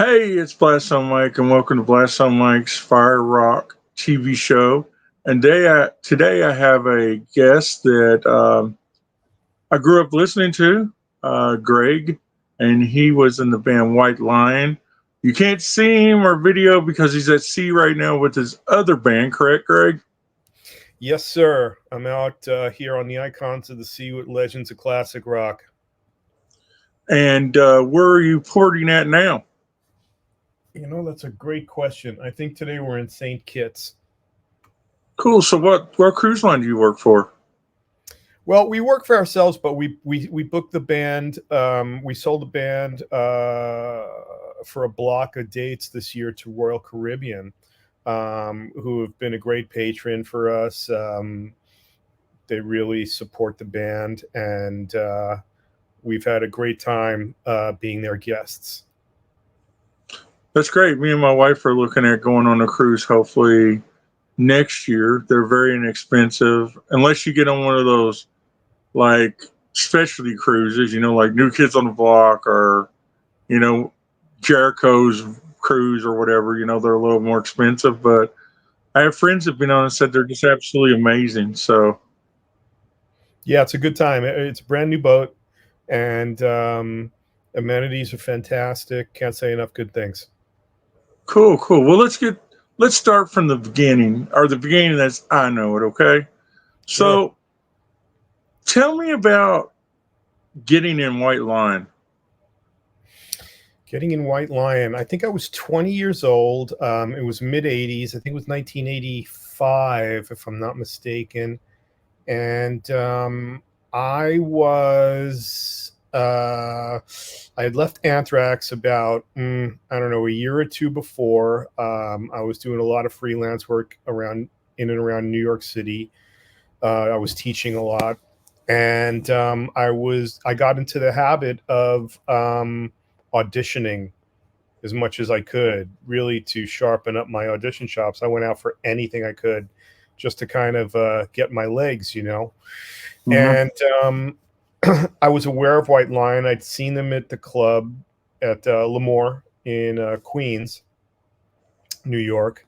Hey, it's Blastzone Mike, and welcome to Blastzone Mike's FireRock TV show. And today I have a guest that I grew up listening to, Greg, and he was in the band White Lion. You can't see him or video because he's at sea right now with his other band, correct, Greg? Yes, sir. I'm out here on the Icons of the Sea with Legends of Classic Rock. And where are you porting at now? That's a great question. I think today we're in St. Kitts. Cool. So what cruise line do you work for? Well, we work for ourselves, but we booked the band. We sold the band for a block of dates this year to Royal Caribbean, who have been a great patron for us. They really support the band, and we've had a great time being their guests. That's great. Me and my wife are looking at going on a cruise hopefully next year. They're very inexpensive unless you get on one of those like specialty cruises, like New Kids on the Block or, you know, Jericho's cruise or whatever. They're a little more expensive, but I have friends that have been on and said they're just absolutely amazing. So, yeah, it's a good time. It's a brand new boat, and amenities are fantastic. Can't say enough good things. cool. Well, let's start from the beginning, or the beginning that's I know it. Okay, Sure. so tell me about getting in White Lion. Getting in White Lion. I think I was 20 years old. It was mid 80s. I think it was 1985, if I'm not mistaken. And I had left Anthrax about, I don't know, a year or two before. I was doing a lot of freelance work in and around New York City. I was teaching a lot. And I got into the habit of auditioning as much as I could, really to sharpen up my audition chops. I went out for anything I could just to kind of get my legs, Mm-hmm. And I was aware of White Lion. I'd seen them at the club at Lemoore in Queens, New York.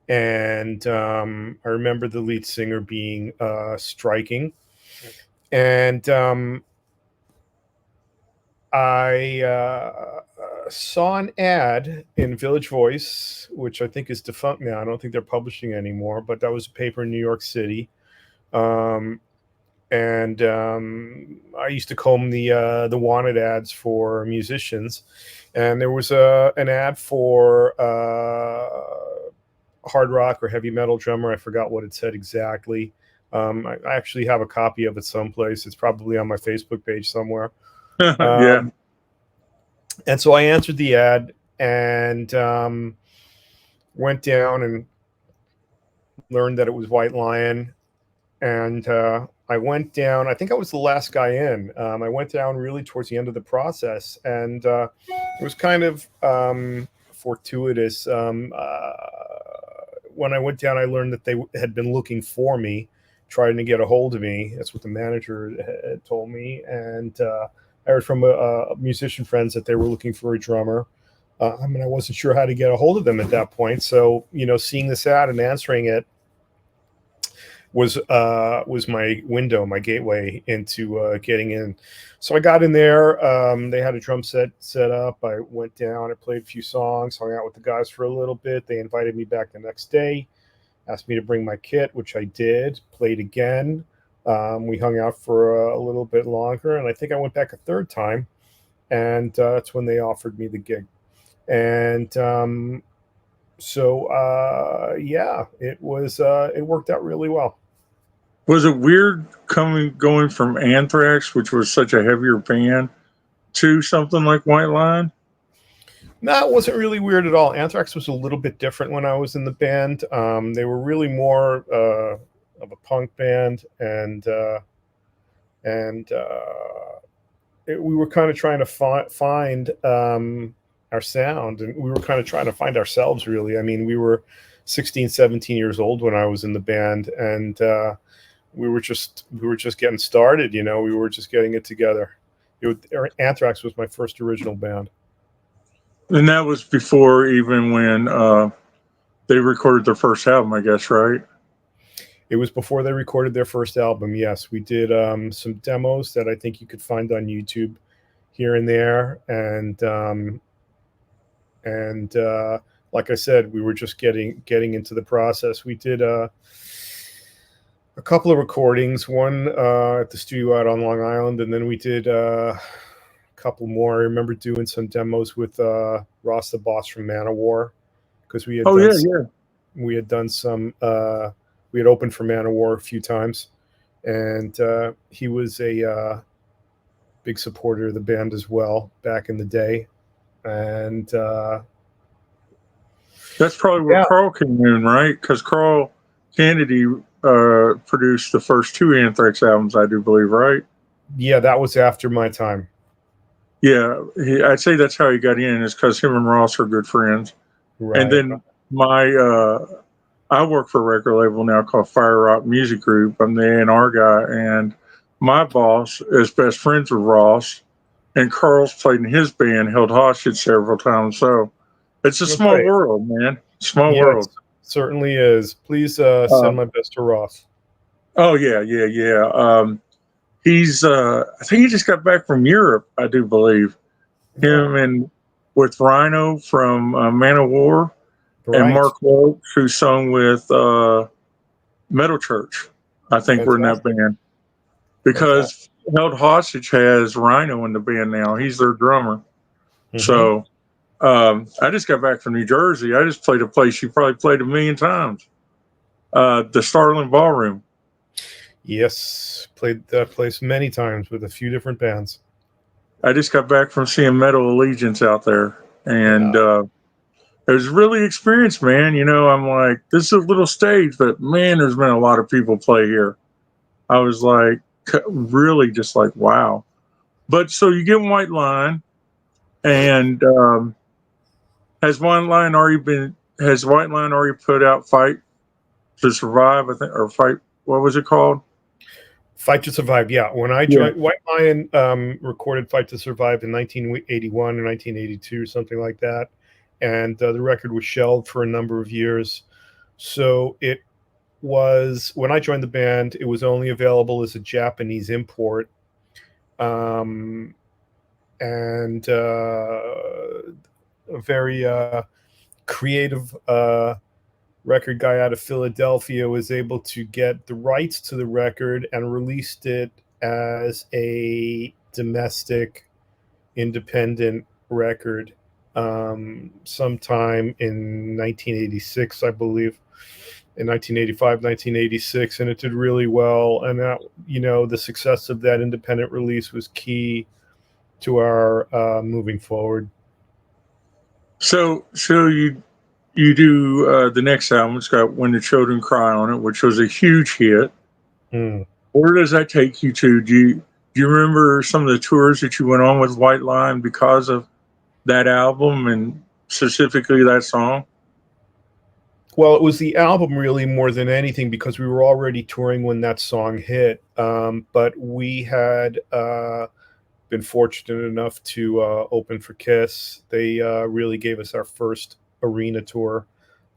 And I remember the lead singer being striking. And I saw an ad in Village Voice, which I think is defunct now. I don't think they're publishing anymore, but that was a paper in New York City. And I used to comb the wanted ads for musicians, and there was an ad for hard rock or heavy metal drummer. I forgot what it said exactly. I actually have a copy of it someplace. It's probably on my Facebook page somewhere. Yeah. And so I answered the ad and went down and learned that it was White Lion. And I went down. I think I was the last guy in. I went down really towards the end of the process, and it was kind of fortuitous. When I went down, I learned that they had been looking for me, trying to get a hold of me. That's what the manager had told me. And I heard from a musician friends that they were looking for a drummer. I wasn't sure how to get a hold of them at that point. So, seeing this ad and answering it was my window, my gateway into getting in. So I got in there. They had a drum set up. I went down. I played a few songs, hung out with the guys for a little bit. They invited me back the next day, asked me to bring my kit, which I did. Played again. We hung out for a little bit longer, and I think I went back a third time, and that's when they offered me the gig. And yeah, it worked out really well. Was it weird going from Anthrax, which was such a heavier band, to something like White Lion? No, it wasn't really weird at all. Anthrax was a little bit different when I was in the band. They were really more of a punk band, and we were kind of trying to find our sound, and we were kind of trying to find ourselves, really. We were 16, 17 years old when I was in the band, and we were just getting started. We were just getting it together. Anthrax was my first original band. And that was before even when they recorded their first album, I guess, right? It was before they recorded their first album. Yes, we did some demos that I think you could find on YouTube here and there, and like I said, we were just getting into the process. We did a couple of recordings, one at the studio out on Long Island, and then we did a couple more. I remember doing some demos with Ross the Boss from Manowar, because we had Oh, done yeah, some, yeah. we had done some we had opened for Manowar a few times, and he was a big supporter of the band as well back in the day. And That's probably where yeah, Carl came in, right? Because Carl Kennedy produced the first two Anthrax albums, I do believe, right? yeah, that was after my time. Yeah, I'd say that's how he got in, is because him and Ross are good friends. And Right. then I work for a record label now called FireRock Music Group. I'm the A&R guy, and my boss is best friends with Ross, and Carl's played in his band, Held Hostage, several times. So it's a small Okay. world, man. Small Yes, world. certainly is. Please Uh, send my best to Ross. oh yeah, yeah, yeah. He's I think he just got back from Europe, I do believe. Yeah. Him and with Rhino from Man of War, and Right. Mark Wilkes, who sung with Metal Church. I think we're in that Fantastic. band Fantastic. because Held Hostage has Rhino in the band now. He's their drummer. Hmm. So I just got back from New Jersey. I just played a place you probably played a million times, the Starling Ballroom. Yes, played that place many times with a few different bands. I just got back from seeing Metal Allegiance out there, Yeah. and it was really experienced, man. You know, I'm like, this is a little stage, but man, there's been a lot of people play here. I was like, really just like, wow. But so you get White Line, and has White Line already put out Fight to Survive? I think, or Fight. What was it called? Fight to Survive. Yeah, when I Yeah. joined, White Lion recorded Fight to Survive in 1981 or 1982, something like that, and the record was shelved for a number of years. So it was, when I joined the band, it was only available as a Japanese import, um, and a very creative record guy out of Philadelphia was able to get the rights to the record and released it as a domestic independent record sometime in 1986, I believe, in 1985, 1986, and it did really well. And that, the success of that independent release was key to our moving forward. So you do the next album. It's got When the Children Cry on it, which was a huge hit. Mm. Where does that take you to? Do you remember some of the tours that you went on with White Line because of that album and specifically that song? Well, it was the album really more than anything, because we were already touring when that song hit. But we had been fortunate enough to open for Kiss. They really gave us our first arena tour.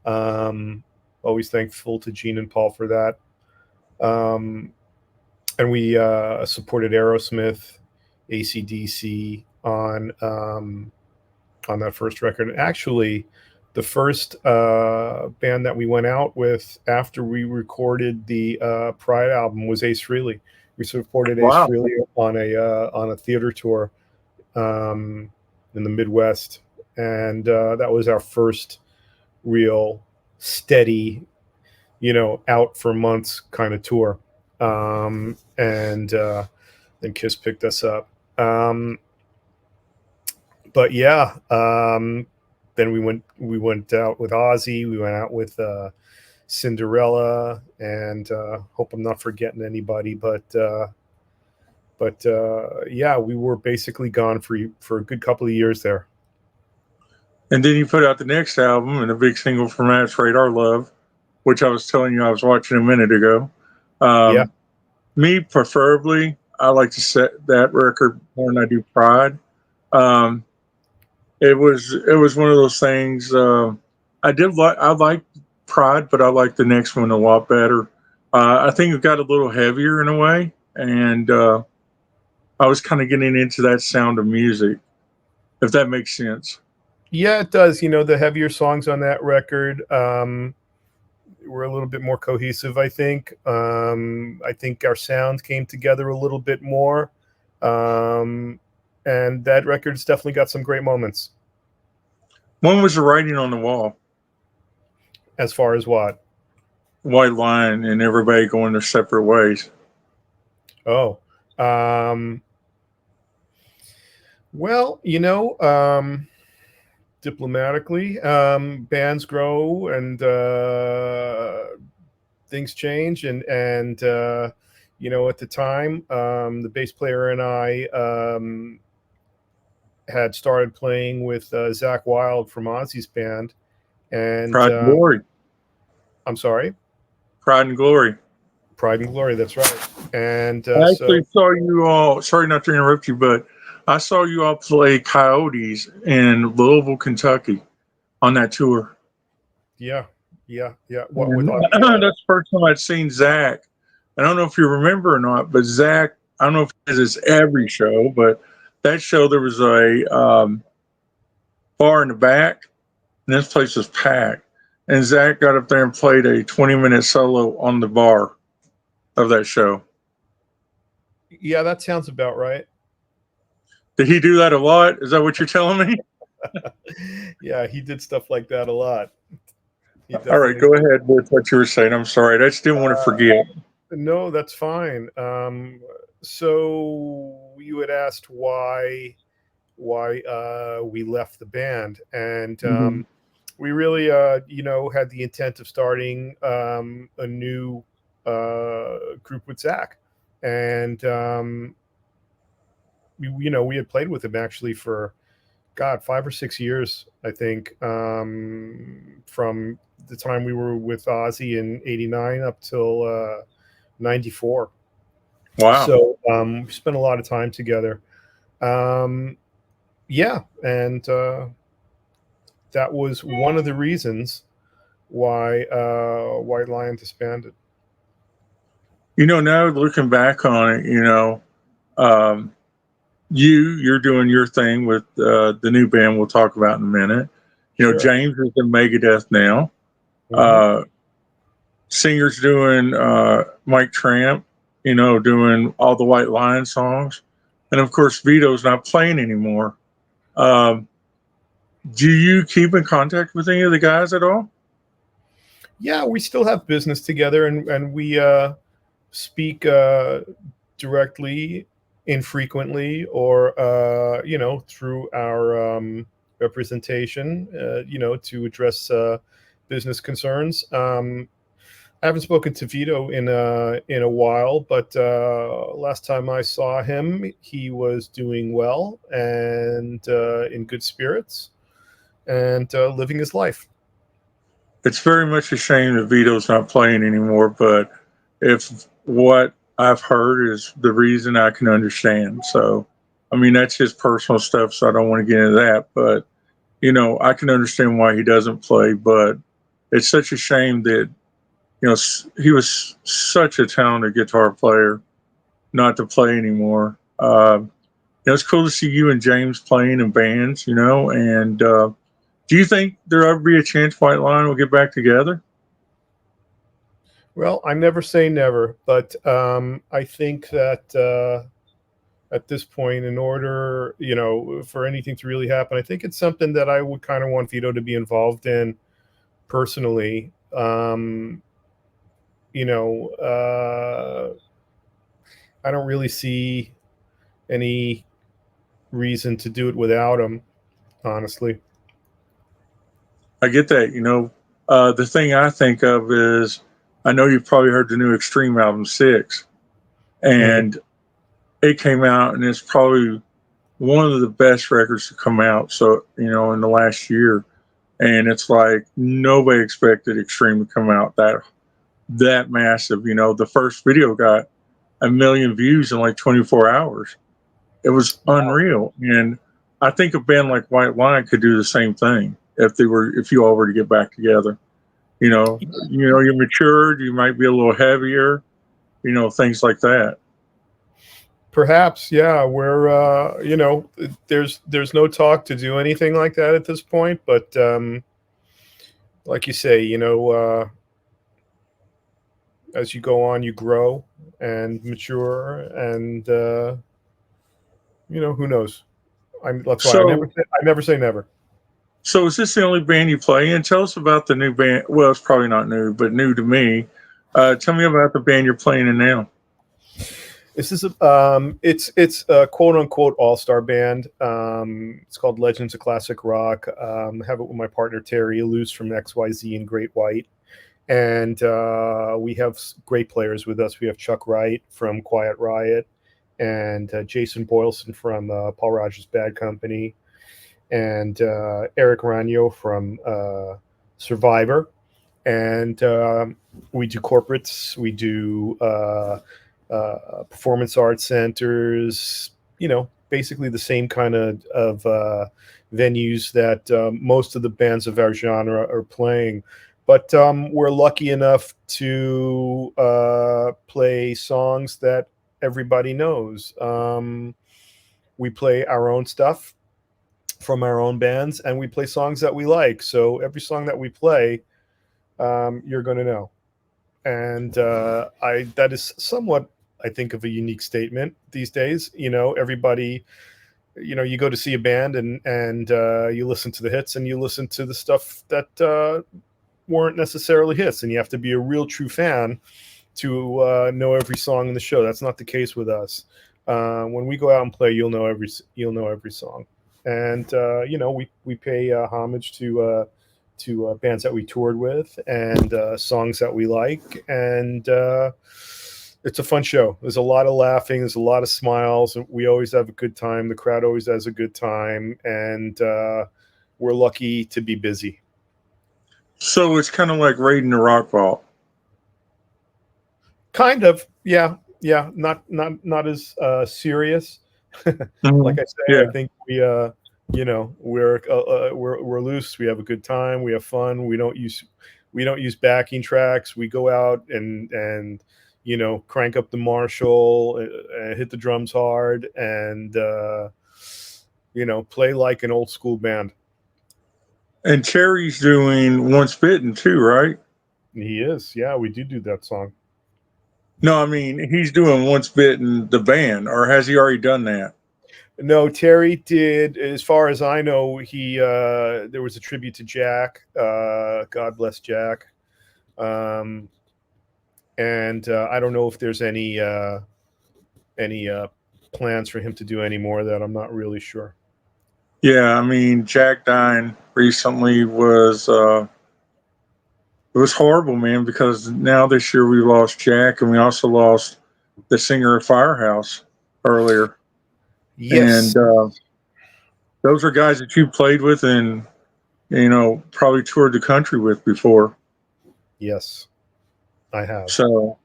Always thankful to Gene and Paul for that. And we supported Aerosmith, AC/DC on that first record. And actually, the first band that we went out with after we recorded the Pride album was Ace Frehley. We supported Ace Wow. Frehley on a theater tour in the Midwest, and that was our first real steady, out for months kind of tour. And then Kiss picked us up. But yeah, then we went out with Ozzy. We went out with Cinderella, and hope I'm not forgetting anybody. But yeah, we were basically gone for a good couple of years there. And then you put out the next album and a big single from Matt's Radar Love, which I was telling you I was watching a minute ago. Yeah. Um, Me, preferably, I like to set that record more than I do Pride. Um, it was one of those things. I like Pride, but I like the next one a lot better. I think it got a little heavier in a way, and I was kind of getting into that sound of music, if that makes sense. Yeah, it does. The heavier songs on that record were a little bit more cohesive, I think. I think our sounds came together a little bit more. Um, and that record's definitely got some great moments. One was the writing on the wall, As far as what? white line, and everybody going their separate ways. Oh, um, well, diplomatically, bands grow and things change, and at the time, the bass player and I had started playing with Zach Wild from Ozzy's band, and Pride and glory, I'm sorry, pride and glory. Pride and Glory. That's right. And I so actually saw you all. Sorry not to interrupt you, but I saw you all play Coyotes in Louisville, Kentucky, on that tour. yeah, yeah, yeah. What with And Ozzy? that's the first time I'd seen Zach. I don't know if you remember or not, but Zach, I don't know if he does this every show, but that show there was a bar in the back, and this place was packed. And Zach got up there and played a 20-minute solo on the bar of that show. Yeah, that sounds about right. Did he do that a lot? Is that what you're telling me? Yeah, he did stuff like that a lot. He All right, definitely. go ahead with what you were saying. I'm sorry. I just didn't want to forget. No, that's fine. So you had asked why we left the band, and Mhm. we really had the intent of starting a new group with Zach, and we had played with him actually for God 5 or 6 years, I think, from the time we were with Ozzy in '89 up till '94. Wow. So we spent a lot of time together. Um, yeah, and that was one of the reasons why White Lion disbanded. Now looking back on it, um, you're doing your thing with the new band we'll talk about in a minute. Sure. James is in Megadeth now. Hmm. Uh, Singer's doing Mike Tramp, doing all the White Lion songs. And of course, Vito's not playing anymore. Um, do you keep in contact with any of the guys at all? Yeah, we still have business together, and we speak directly, infrequently, or through our representation, to address business concerns. I haven't spoken to Vito in a while, but last time I saw him, he was doing well and in good spirits and living his life. It's very much a shame that Vito's not playing anymore, but if what I've heard is the reason, I can understand. So, I mean, that's his personal stuff, so I don't want to get into that. But, I can understand why he doesn't play, but it's such a shame that, he was such a talented guitar player not to play anymore. It's cool to see you and James playing in bands, and do you think there'll ever be a chance White Lion will get back together? Well, I never say never, but I think that at this point, in order, for anything to really happen, I think it's something that I would kind of want Vito to be involved in personally. You know, I don't really see any reason to do it without him, honestly. I get that. The thing I think of is I know you've probably heard the new Extreme album Six, Mhm. and it came out, and it's probably one of the best records to come out. So in the last year, and it's like nobody expected Extreme to come out that massive. The first video got 1 million views in like 24 hours. It was unreal, and I think a band like White Line could do the same thing if you all were to get back together. You're matured, you might be a little heavier, things like that. Perhaps, yeah. We're there's no talk to do anything like that at this point, but like you say, as you go on, you grow and mature, and who knows? That's why So, I never say never. so is this the only band you play in? Tell us about the new band. Well, it's probably not new, but new to me. Tell me about the band you're playing in now. This is it's a quote unquote all star band. It's called Legends of Classic Rock. I have it with my partner Terry Luce from XYZ and Great White, and we have great players with us. We have Chuck Wright from Quiet Riot, and Jason Boylston from Paul Rogers Bad Company, and Eric Ragno from Survivor, and we do corporates. We do performance art centers, basically the same kind of venues that most of the bands of our genre are playing. But we're lucky enough to play songs that everybody knows. We play our own stuff from our own bands, and we play songs that we like. So every song that we play, you're going to know. And that is somewhat, I think, of a unique statement these days. Everybody, you go to see a band and you listen to the hits and you listen to the stuff that weren't necessarily hits, and you have to be a real true fan to know every song in the show. That's not the case with us. When we go out and play, you'll know every song, and we pay homage to bands that we toured with and songs that we like, and it's a fun show. There's a lot of laughing, there's a lot of smiles, and we always have a good time. The crowd always has a good time, and we're lucky to be busy. So it's kind of like raiding the rock vault. Kind of, yeah. Not as serious. Like I say, I Yeah. think we're loose. We have a good time. We have fun. We don't use backing tracks. We go out and crank up the Marshall, hit the drums hard, and play like an old school band. And Cherry's doing Once Bitten too, right? He is, yeah. We do that song. No, I mean he's doing Once Bitten the band, or has he already done that? No, Terry did. As far as I know, he there was a tribute to Jack. God bless Jack. And I don't know if there's any plans for him to do any more of that. I'm not really sure. Yeah, I mean Jack dying recently it was horrible, man. Because now this year we lost Jack, and we also lost the singer of Firehouse earlier, Yes. and those are guys that you played with and probably toured the country with before. Yes, I have. So,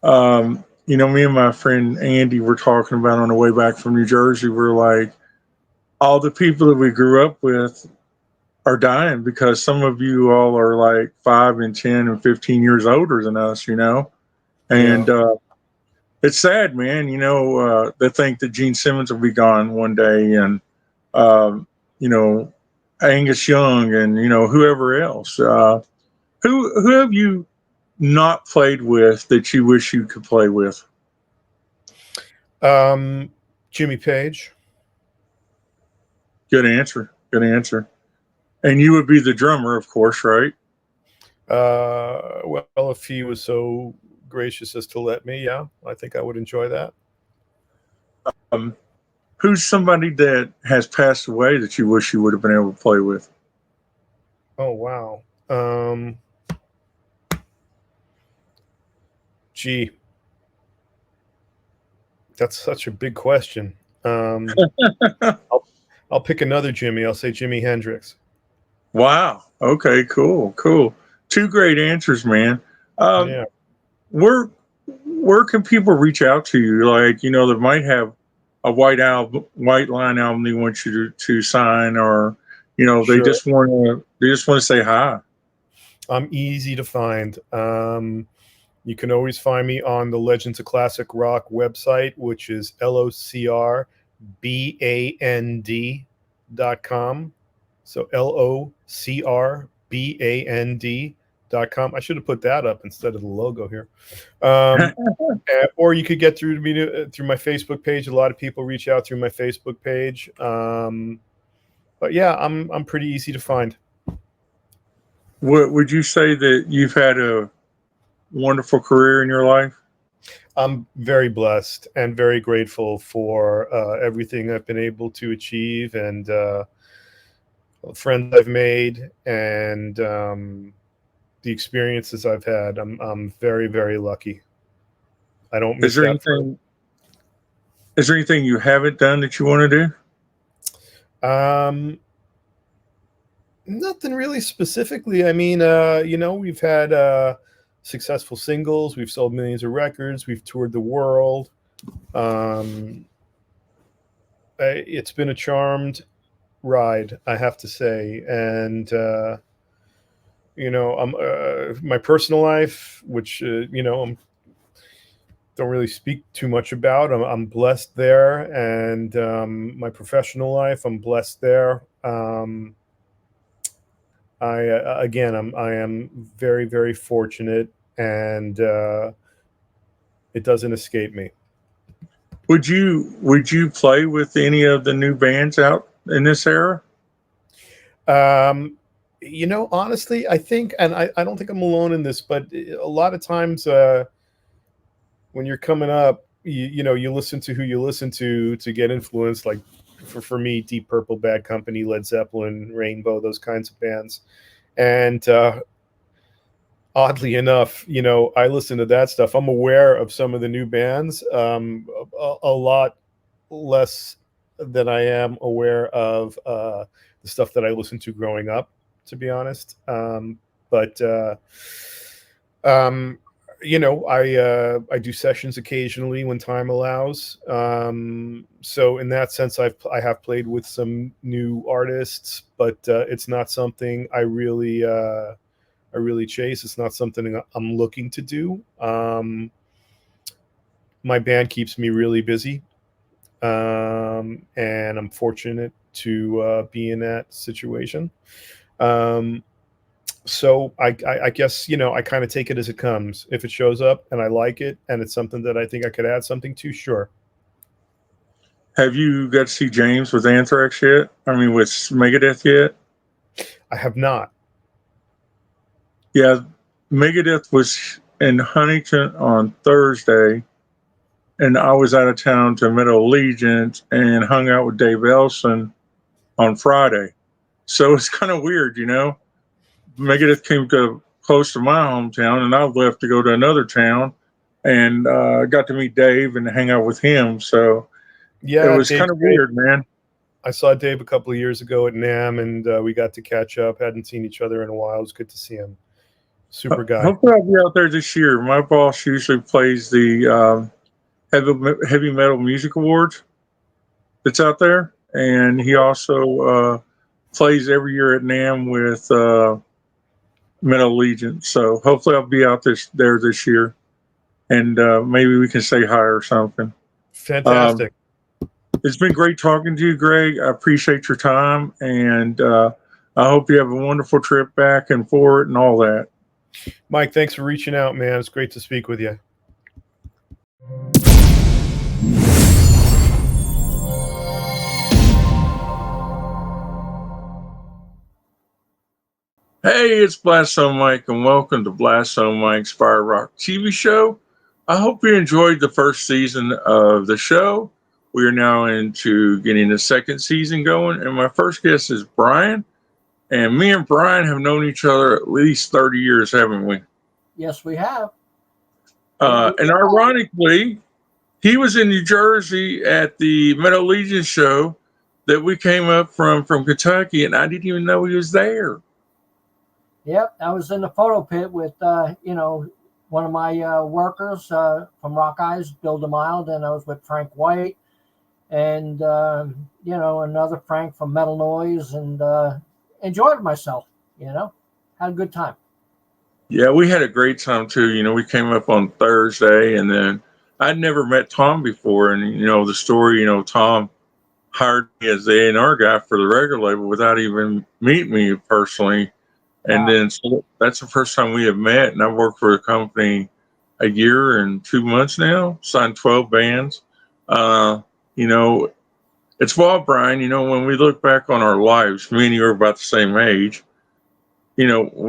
me and my friend Andy were talking about on the way back from New Jersey. We're like, all the people that we grew up with are dying because some of you all are like 5 and 10 and 15 years older than us, and Yeah. it's sad, man. They think that Gene Simmons will be gone one day, and um, you know, Angus Young, and whoever else. Who have you not played with that you wish you could play with? Jimmy Page. Good answer. Good answer. And you would be the drummer, of course, right? Well, if he was so gracious as to let me, yeah, I think I would enjoy that. Um, who's somebody that has passed away that you wish you would have been able to play with? Oh wow. Gee, that's such a big question. I'll pick another Jimmy. I'll say Jimi Hendrix. Wow. Okay. Cool. Cool. Two great answers, man. Um, Yeah. where where can people reach out to you? Like, that might have a white line album they want you to sign, or they Sure. just want to say hi. I'm easy to find. You can always find me on the Legends of Classic Rock website, which is locrband.com. So locrband.com. I should have put that up instead of the logo here. Or you could get through to me through my Facebook page. A lot of people reach out through my Facebook page. But yeah, I'm pretty easy to find. Would you say that you've had a wonderful career in your life? I'm very blessed and very grateful for everything I've been able to achieve, and friends I've made, and the experiences I've had. I'm very, very lucky. I don't Is miss there that. anything you haven't done that you want to do? Nothing really specifically. I mean, we've had successful singles. We've sold millions of records. We've toured the world. It's been a charmed ride, I have to say. And, my personal life, which, don't really speak too much about. I'm blessed there. And my professional life, I'm blessed there. I am very, very fortunate, and it doesn't escape me. Would you play with any of the new bands out in this era? Honestly, I think, and I don't think I'm alone in this, but a lot of times when you're coming up, you listen to who you listen to get influenced. Like for me, Deep Purple, Bad Company, Led Zeppelin, Rainbow, those kinds of bands. And oddly enough, I listen to that stuff. I'm aware of some of the new bands, a lot less than I am aware of the stuff that I listened to growing up, to be honest. But I do sessions occasionally when time allows. So in that sense, I have played with some new artists, but it's not something I really chase. It's not something I'm looking to do. My band keeps me really busy, and I'm fortunate to be in that situation. So I guess I kind of take it as it comes. If it shows up and I like it, and it's something that I think I could add something to, sure. Have you got to see James with Anthrax yet? I mean, with Megadeth yet? I have not. Yeah, Megadeth was in Huntington on Thursday, and I was out of town to Metal Allegiance and hung out with Dave Elson on Friday. So it's kind of weird, Megadeth came close to my hometown, and I left to go to another town, and got to meet Dave and hang out with him. So it Yeah, was kind Dave's of great. weird, man. I saw Dave a couple of years ago at NAMM, and we got to catch up. Hadn't seen each other in a while. It was good to see him. Super guy. Hopefully, I'll be out there this year. My boss usually plays the heavy metal music awards that's out there, and he also plays every year at NAMM with Metal Allegiance. So hopefully, I'll be out there this year, and maybe we can say hi or something. Fantastic. It's been great talking to you, Greg. I appreciate your time, and I hope you have a wonderful trip back and forth and all that. Mike, thanks for reaching out, man. It's great to speak with you. Hey, it's Blastzone Mike, and welcome to Blastzone Mike's FireRock TV show. I hope you enjoyed the first season of the show. We are now into getting the second season going, and my first guest is Brian. And me and Brian have known each other at least 30 years, haven't we? Yes, we have. And ironically, he was in New Jersey at the Metal Legion show that we came up from Kentucky, and I didn't even know he was there. Yep, I was in the photo pit with, one of my workers from Rock Eyez, Bill DeMille. Then I was with Frank White and another Frank from Metal Noise, and enjoyed myself. Had a good time. Yeah, we had a great time too. We came up on Thursday, and then I'd never met Tom before, and the story. Tom hired me as the A&R guy for the record label without even meeting me personally. And Wow. then so that's the first time we have met. And I've worked for the company a year and 2 months now, signed 12 bands. Uh, you know, it's wild, Brian. When we look back on our lives, me and you are about the same age. We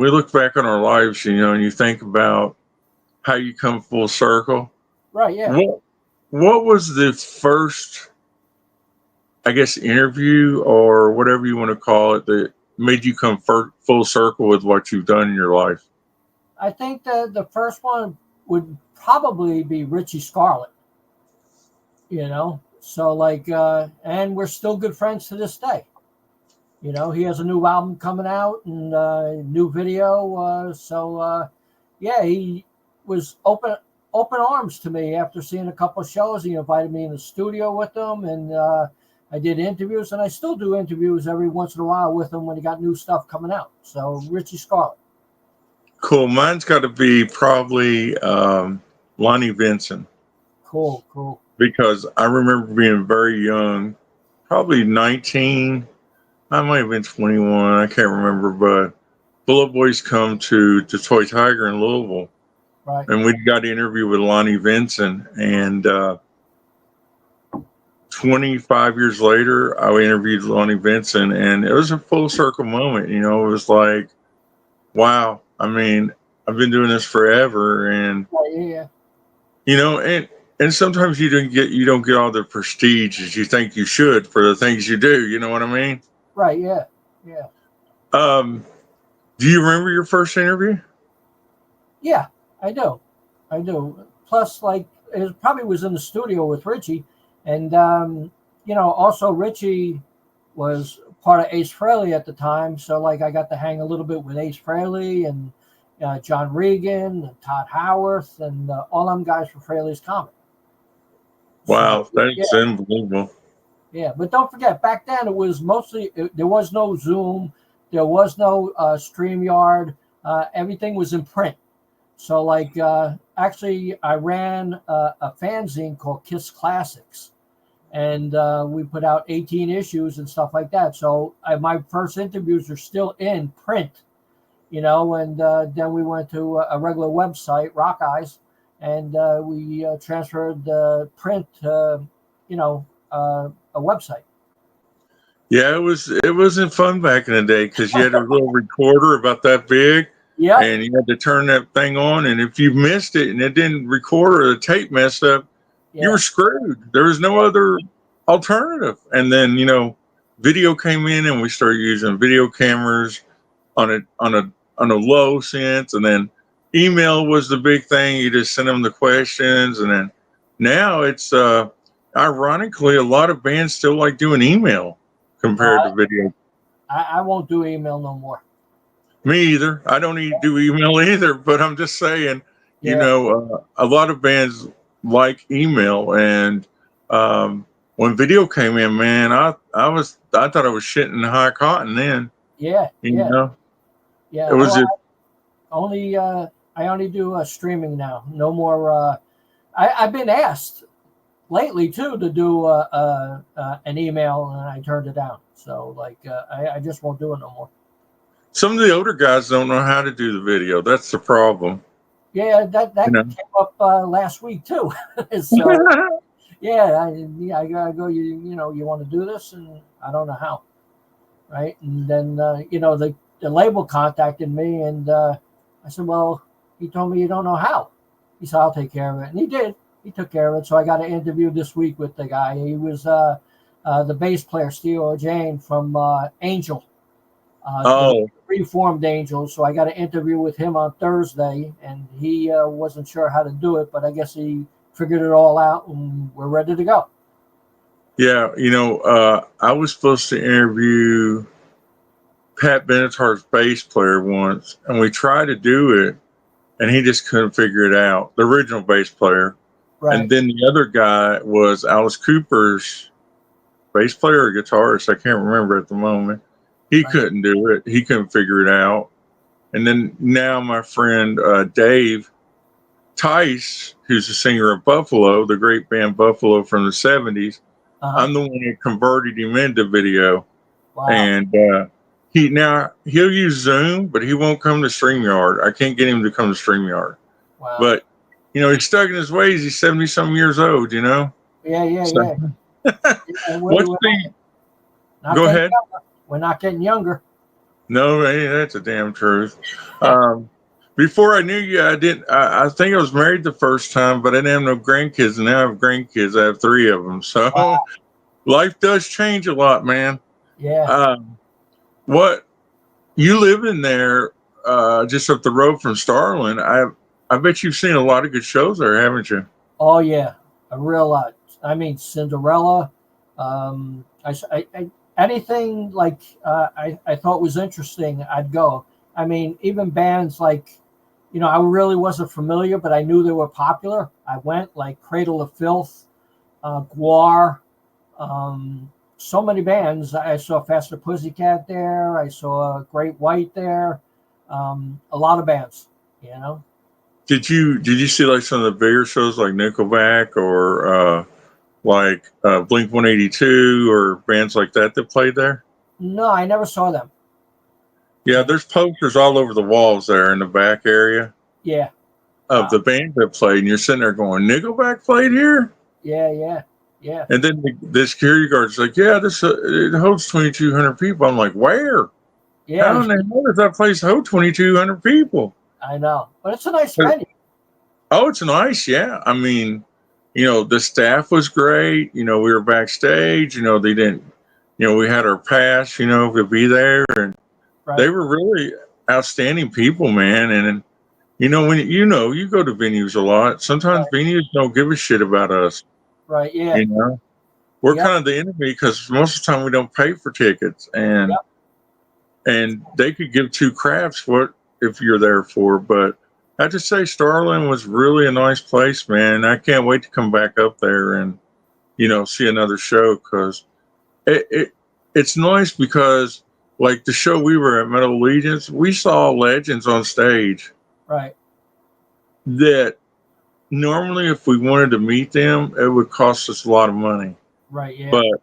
look back on our lives, and you think about how you come full circle. Right. Yeah. What was the first, I guess, interview or whatever you want to call it that made you come full circle with what you've done in your life? I think that the first one would probably be Richie Scarlett. So and we're still good friends to this day. He has a new album coming out and new video. Yeah, he was open arms to me after seeing a couple of shows. He invited me in the studio with him, and I did interviews, and I still do interviews every once in a while with him when he got new stuff coming out. So Richie Scarlett. Cool. Mine's got to be probably Lonnie Vincent, Cool. because I remember being very young, probably 19. I might have been 21. I can't remember, but Bullet Boys come to Toy Tiger in Louisville, Right. and we got to interview with Lonnie Vincent. And 25 years later, I interviewed Lonnie Vincent, and it was a full circle moment. It was like, wow. I mean, I've been doing this forever, and Yeah. and sometimes you don't get all the prestige as you think you should for the things you do. You know what I mean? Right. Yeah. Um, do you remember your first interview? Yeah, I do. Plus, it probably was in the studio with Richie, and also Richie was part of Ace Frehley at the time, so I got to hang a little bit with Ace Frehley and John Regan and Todd Howarth and all them guys from Frehley's Comet. Wow, So, that's unbelievable. Yeah, but don't forget, back then it was mostly there was no Zoom, there was no StreamYard, everything was in print. So actually I ran a fanzine called Kiss Classics, and we put out 18 issues and stuff like that. So my first interviews are still in print, and then we went to a regular website, Rock Eyez, and we transferred the print to, a website. Yeah, it wasn't fun back in the day because you had a little recorder about that big, Yeah. and you had to turn that thing on, and if you missed it and it didn't record or the tape messed up, you were screwed. There was no other alternative. And then video came in, and we started using video cameras on a low sense, and then email was the big thing. You just send them the questions, and then now it's ironically a lot of bands still like doing email compared to video. I won't do email no more. Me either. I don't do email either, but I'm just saying, a lot of bands like email, and when video came in, man, I thought I was shitting high cotton then. Yeah. It was just I only do streaming now. No more. I've been asked lately too to do an email, and I turned it down. So I just won't do it no more. Some of the older guys don't know how to do the video. That's the problem. Yeah, that came up last week too. So I go. You want to do this, and I don't know how. Right, and then the label contacted me, and I said, well, he told me you don't know how. He said, I'll take care of it, and he did. He took care of it. So I got an interview this week with the guy. He was the bass player, Steve O'Jane from Angel. Reformed Angel. So I got an interview with him on Thursday, and he wasn't sure how to do it, but I guess he figured it all out, and we're ready to go. Yeah, I was supposed to interview Pat Benatar's bass player once, and we tried to do it, and he just couldn't figure it out. The original bass player. Right. And then the other guy was Alice Cooper's bass player or guitarist. I can't remember at the moment. He Right. couldn't do it. He couldn't figure it out. And then now my friend Dave Tice, who's the singer of Buffalo, the great band Buffalo from the 70s, I'm the one who converted him into video. Wow. And he'll use Zoom, but he won't come to StreamYard. I can't get him to come to StreamYard. Wow. But, he's stuck in his ways. He's 70-some years old, Yeah. What's the... Go ahead. We're not getting younger. No, hey, that's a damn truth. Before I knew you, I think I was married the first time, but I didn't have no grandkids, and now I have grandkids. I have 3 of them. So life does change a lot, man. Yeah. What you live in there, just up the road from Starland, I bet you've seen a lot of good shows there, haven't you? Oh yeah, a real lot. I mean, Cinderella. Anything like I thought was interesting, I'd go. I mean, even bands like, I really wasn't familiar, but I knew they were popular. I went, like Cradle of Filth, Guar, so many bands. I saw Faster Pussycat there. I saw Great White there. A lot of bands, Did you see like some of the bigger shows like Nickelback or like Blink 182 or bands like that played there? No, I never saw them. Yeah, there's posters all over the walls there in the back area. Yeah. Of the band that played, and you're sitting there going, Nickelback played here? Yeah. And then the security guard's like, yeah, this it holds 2,200 people. I'm like, where? Yeah. How in the hell does that place hold 2,200 people? I know, but it's a nice venue. Oh, it's nice, yeah. I mean, the staff was great. We were backstage. They didn't. We had our pass. To be there, and they were really outstanding people, man. And when you go to venues a lot, sometimes venues don't give a shit about us. Right. Yeah. We're kind of the enemy because most of the time we don't pay for tickets, and they could give 2 craps what if you're there for. But I have to say, Starland was really a nice place, man. I can't wait to come back up there and see another show because it's nice because like the show we were at Metal Allegiance, we saw legends on stage. Right. That normally if we wanted to meet them, it would cost us a lot of money. Right, yeah. But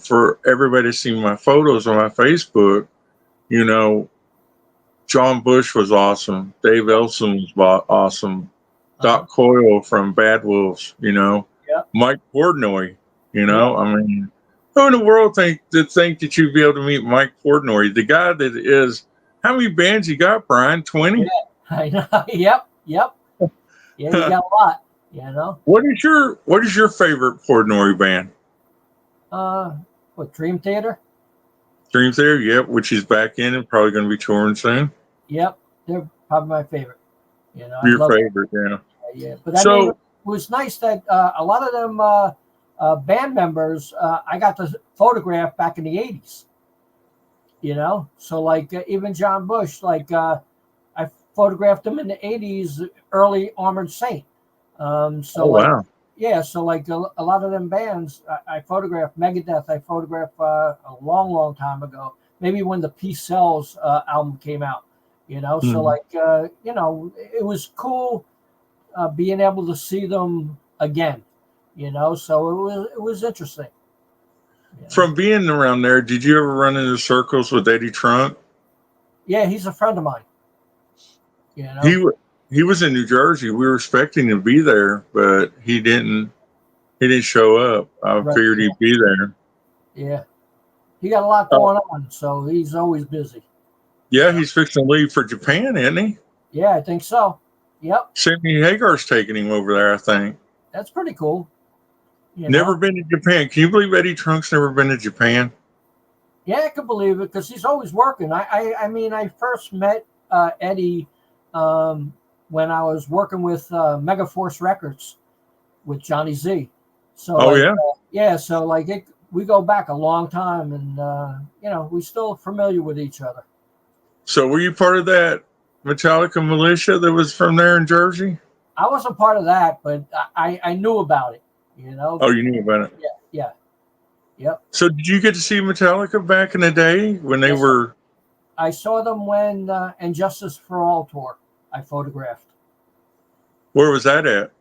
for everybody to see my photos on my Facebook, John Bush was awesome. Dave Elson was awesome. Doc Coyle from Bad Wolves, Mike Portnoy, I mean, who in the world think that you'd be able to meet Mike Portnoy? The guy that is, how many bands you got, Brian? 20? Yeah, I know. Yep. Yeah, you got a lot, What is your favorite Portnoy band? Dream Theater? Dream Theater, yep, which is back in and probably going to be touring soon. Yep, they're probably my favorite. Your favorite, yeah. Yeah, but I mean, it was nice that a lot of them band members I got to photograph back in the 80s. So like even John Bush, like I photographed him in the 80s, early Armored Saint. Wow. Yeah, so like a lot of them bands, I photographed. Megadeth, I photographed a long time ago. Maybe when the Peace Sells album came out, So like, it was cool being able to see them again, So it was interesting. From being around there, did you ever run into circles with Eddie Trunk? Yeah, he's a friend of mine. He was in New Jersey. We were expecting to be there, but he didn't show up. I figured he'd be there. Yeah. He got a lot going on, so he's always busy. Yeah, he's fixing to leave for Japan, isn't he? Yeah, I think so. Yep. Sammy Hagar's taking him over there, I think. That's pretty cool. Never been to Japan. Can you believe Eddie Trunk's never been to Japan? Yeah, I can believe it because he's always working. I mean, I first met Eddie when I was working with Megaforce Records with Johnny Z. So so like we go back a long time, and we're still familiar with each other. So were you part of that Metallica militia that was from there in Jersey? I wasn't part of that, but I knew about it. Oh, you knew about it. Yeah. Yep. So did you get to see Metallica back in the day when they Yes, were? I saw them when Injustice for All tour. I photographed. Where was that at?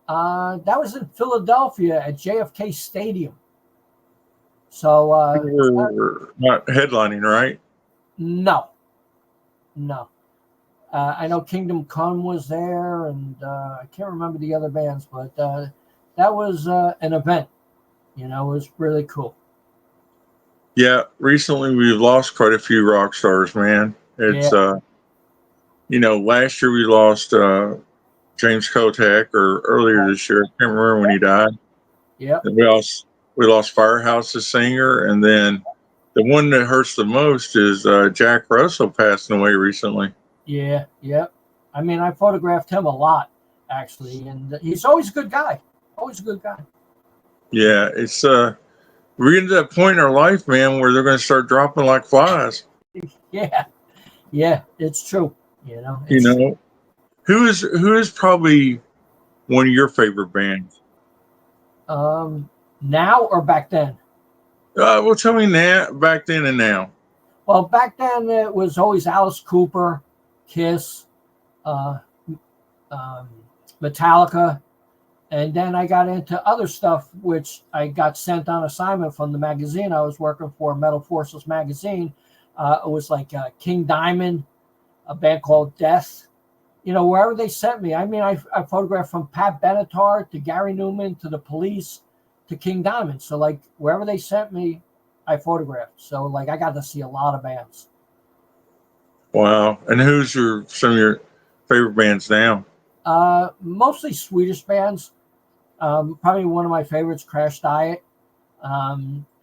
That was in Philadelphia at JFK Stadium. So They were not headlining, right? no, no. I know Kingdom Come was there, and I can't remember the other bands, but that was an event. You know, it was really cool. Yeah, recently we've lost quite a few rock stars, man. It's Yeah, last year we lost James Kotak, or earlier this year. I can't remember when he died. yeah, And we lost Firehouse's singer, and then the one that hurts the most is Jack Russell passing away recently. yeah, yeah. I mean, I photographed him a lot, actually, and he's always a good guy. Always a good guy. Yeah, it's we're getting to that point in our life, man, where they're going to start dropping like flies. Yeah, yeah, it's true. You know, You it's true. know, who is probably one of your favorite bands? Now or back then? Well, tell me now, back then and now. Well, back then it was always Alice Cooper, Kiss, uh, um, Metallica, and then I got into other stuff, which I got sent on assignment from the magazine I was working for, Metal Forces magazine. It was like King Diamond, a band called Death. You know, wherever they sent me. I mean, I photographed from Pat Benatar to Gary Newman to the Police to King Diamond. So, like, wherever they sent me, I photographed. So, like, I got to see a lot of bands. Wow. And who's some of your favorite bands now? Mostly Swedish bands. Probably one of my favorites, Crash Diet,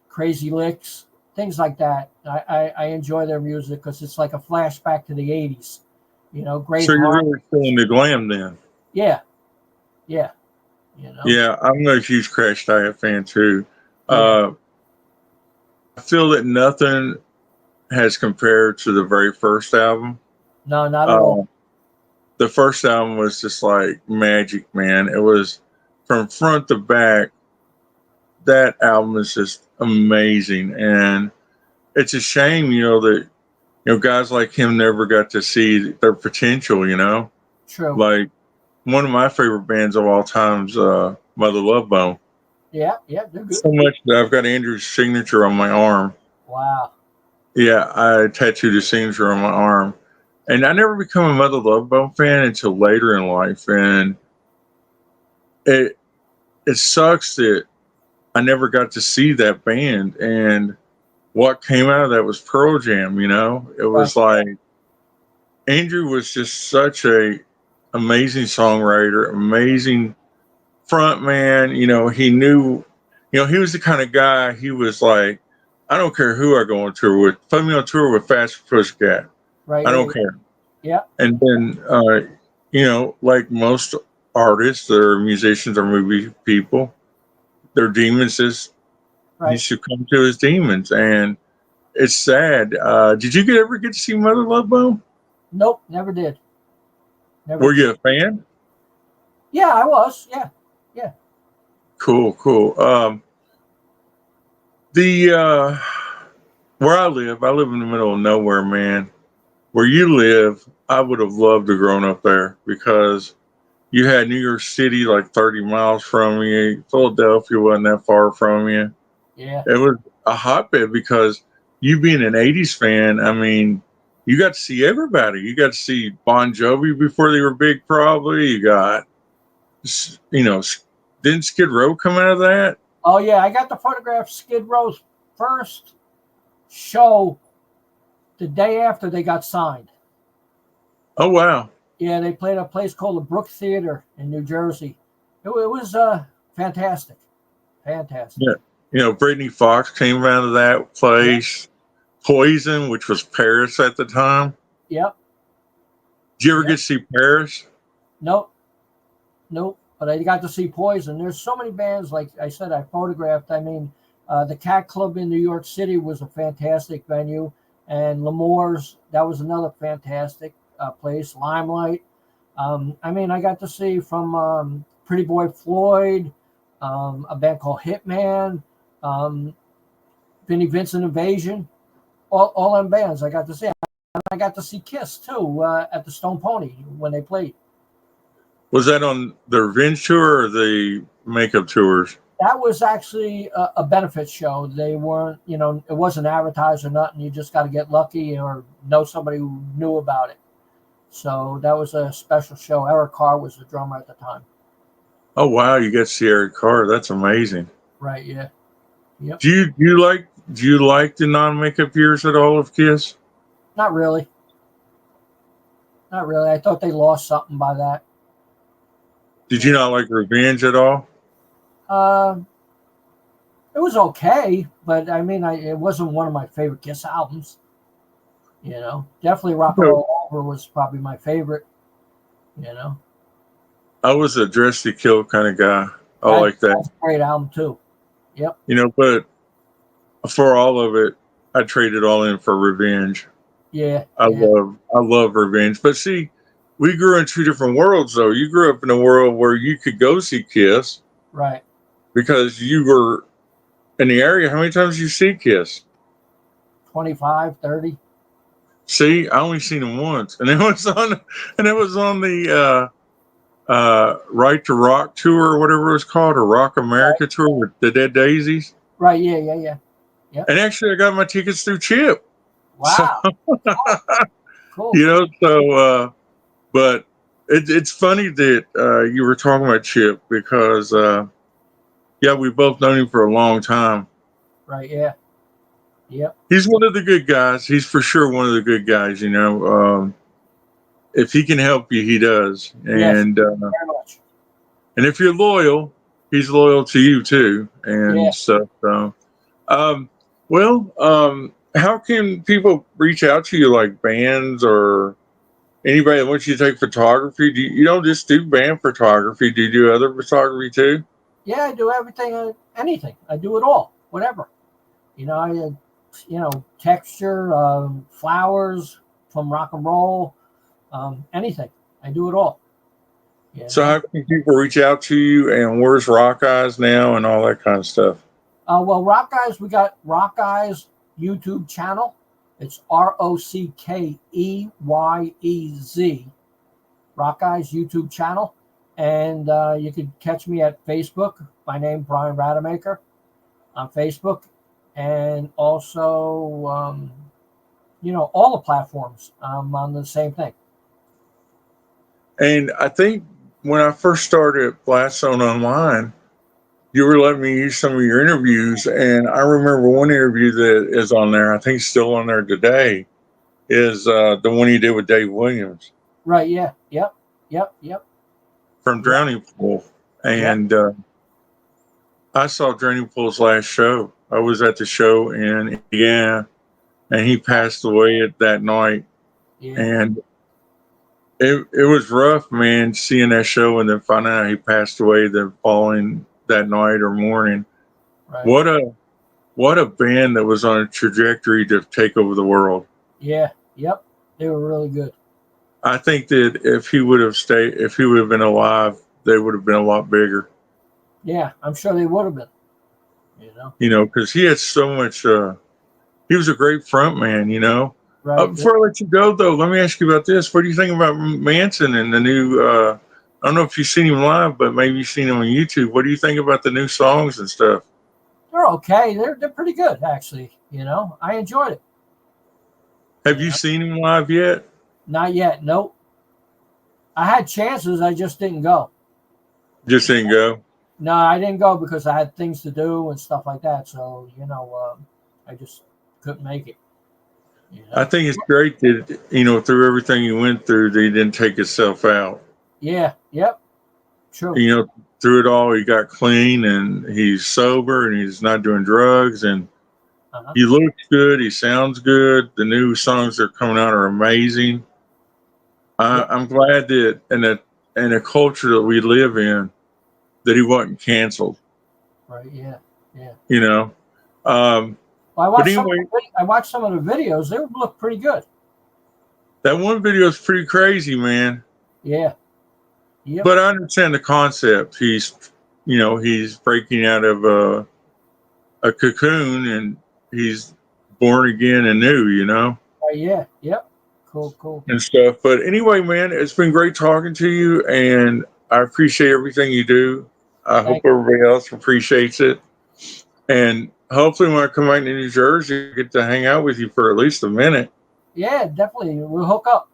Crazy Licks, things like that. I enjoy their music because it's like a flashback to the 80s. You know, great So you're heart. really feeling the glam then? Yeah, yeah, you know, Yeah, I'm a huge Crash Diet fan too. yeah. Uh, I feel that nothing has compared to the very first album. No, not at all. Uh, the first album was just like magic, man. It was from front to back. That album is just amazing, and it's a shame, that guys like him never got to see their potential. True. Like one of my favorite bands of all times, Mother Love Bone. Yeah, yeah, they're good. So much that I've got Andrew's signature on my arm. Wow. Yeah, I tattooed his signature on my arm. And I never become a Mother Love Bone fan until later in life. And it it sucks that I never got to see that band. And what came out of that was Pearl Jam. It Right, was like Andrew was just such a amazing songwriter, amazing front man. He knew, he was the kind of guy. He was like, I don't care who I go on tour with. Put me on tour with Fast Pussycat. right, I yeah, don't care. yeah, And then, like most artists or musicians or movie people, their demons he right. succumbed to his demons, and it's sad. Did you ever get to see Mother Love Bone? Nope, never did. Never Were did. you a fan? Yeah, I was. Yeah, yeah. Cool, cool. The where I live in the middle of nowhere, man. Where you live, I would have loved to have grown up there because you had New York City like 30 miles from you. Philadelphia wasn't that far from you. Yeah, It was a hotbed because you being an 80s fan, I mean, you got to see everybody. You got to see Bon Jovi before they were big, probably. You got, you know, didn't Skid Row come out of that? oh yeah, I got to photograph Skid Row's first show the day after they got signed. Oh, wow. Yeah, they played a place called the Brook Theater in New Jersey. It was fantastic, fantastic. Yeah. Brittany Fox came out of that Yeah, place. Poison, which was Paris at the time. yep, Did you ever get yep. to see Paris? Nope, nope. But I got to see Poison. There's so many bands, like I said, I photographed. I mean, the Cat Club in New York City was a fantastic venue, and L'Amour's, that was another fantastic place. Limelight. I mean, I got to see from Pretty Boy Floyd, a band called Hitman. Um, Vinnie Vincent Invasion, all them bands I got to see. And I got to see Kiss too at the Stone Pony when they played. Was that on the Revenge tour or the makeup tours? That was actually a benefit show. They weren't, it wasn't advertised or nothing. You just got to get lucky or know somebody who knew about it. So that was a special show. Eric Carr was the drummer at the time. Oh wow, you got to see Eric Carr. That's amazing. Right? Yeah. Yep. Do you like the non-makeup years at all of Kiss? Not really. Not really. I thought they lost something by that. Did you not like Revenge at all? It was okay, but I mean, it wasn't one of my favorite Kiss albums. Definitely Rock and Roll Over was probably my favorite. I was a Dress to Kill kind of guy. I like that. That's a great album too. Yep. But for all of it, I traded all in for Revenge. Yeah. I love Revenge. But see, we grew in two different worlds though. You grew up in a world where you could go see Kiss. Right. Because you were in the area. How many times did you see Kiss? 25, 30. See, I only seen them once. And it was on the Right to Rock tour or whatever it was called, or Rock America tour with the Dead Daisies. Right, yeah. Yep. And actually I got my tickets through Chip. Wow. Cool. But it's funny that you were talking about Chip because we've both known him for a long time. Right, yeah. Yep. He's one of the good guys. He's for sure one of the good guys, if he can help you, he does. And very much. And if you're loyal, he's loyal to you too, and stuff. So, how can people reach out to you, like bands or anybody that wants you to take photography? You don't just do band photography? Do you do other photography too? Yeah, I do everything, anything. I do it all, whatever. Texture, flowers from rock and roll, anything. I do it all. So how can people reach out to you, and where's Rock Eyez now and all that kind of stuff? Rock Eyez, we got Rock Eyez YouTube channel. It's ROCKEYEZ. Rock Eyez YouTube channel. And you can catch me at Facebook. My name, Brian Rademacher, on Facebook. And also, all the platforms. I'm on the same thing. And I think when I first started Blastzone Online, you were letting me use some of your interviews. And I remember one interview that is on there, I think still on there today, is the one you did with Dave Williams. Right, yeah. Yep. From Drowning Pool. And I saw Drowning Pool's last show. I was at the show in Indiana, and he passed away that night. Yeah. And it was rough, man, seeing that show and then finding out he passed away the following that night or morning. Right. What a band that was on a trajectory to take over the world. Yeah. Yep. They were really good. I think that if he would have been alive, they would have been a lot bigger. Yeah, I'm sure they would have been. Because he had so much. He was a great front man. Right. Before I let you go, though, let me ask you about this. What do you think about Manson and the new? I don't know if you've seen him live, but maybe you've seen him on YouTube. What do you think about the new songs and stuff? They're okay. They're pretty good, actually. I enjoyed it. Have you seen him live yet? Not yet. Nope. I had chances. I just didn't go. Just didn't go? No, I didn't go because I had things to do and stuff like that. So, I just couldn't make it. I think it's great that, through everything he went through, that he didn't take himself out. Yeah. Yep. True. Through it all, he got clean and he's sober and he's not doing drugs and he looks good. He sounds good. The new songs that are coming out are amazing. I'm glad that in a culture that we live in, that he wasn't canceled. Right. Yeah. I watched some of the videos. They look pretty good. That one video is pretty crazy, man. Yeah. Yep. But I understand the concept. He's breaking out of a cocoon and he's born again and new, you know, Yeah. Yep. Cool. and stuff. But anyway, man, it's been great talking to you, and I appreciate everything you do. I hope Thank everybody else appreciates it. And hopefully, when I come back to New Jersey, I get to hang out with you for at least a minute. Yeah, definitely. We'll hook up.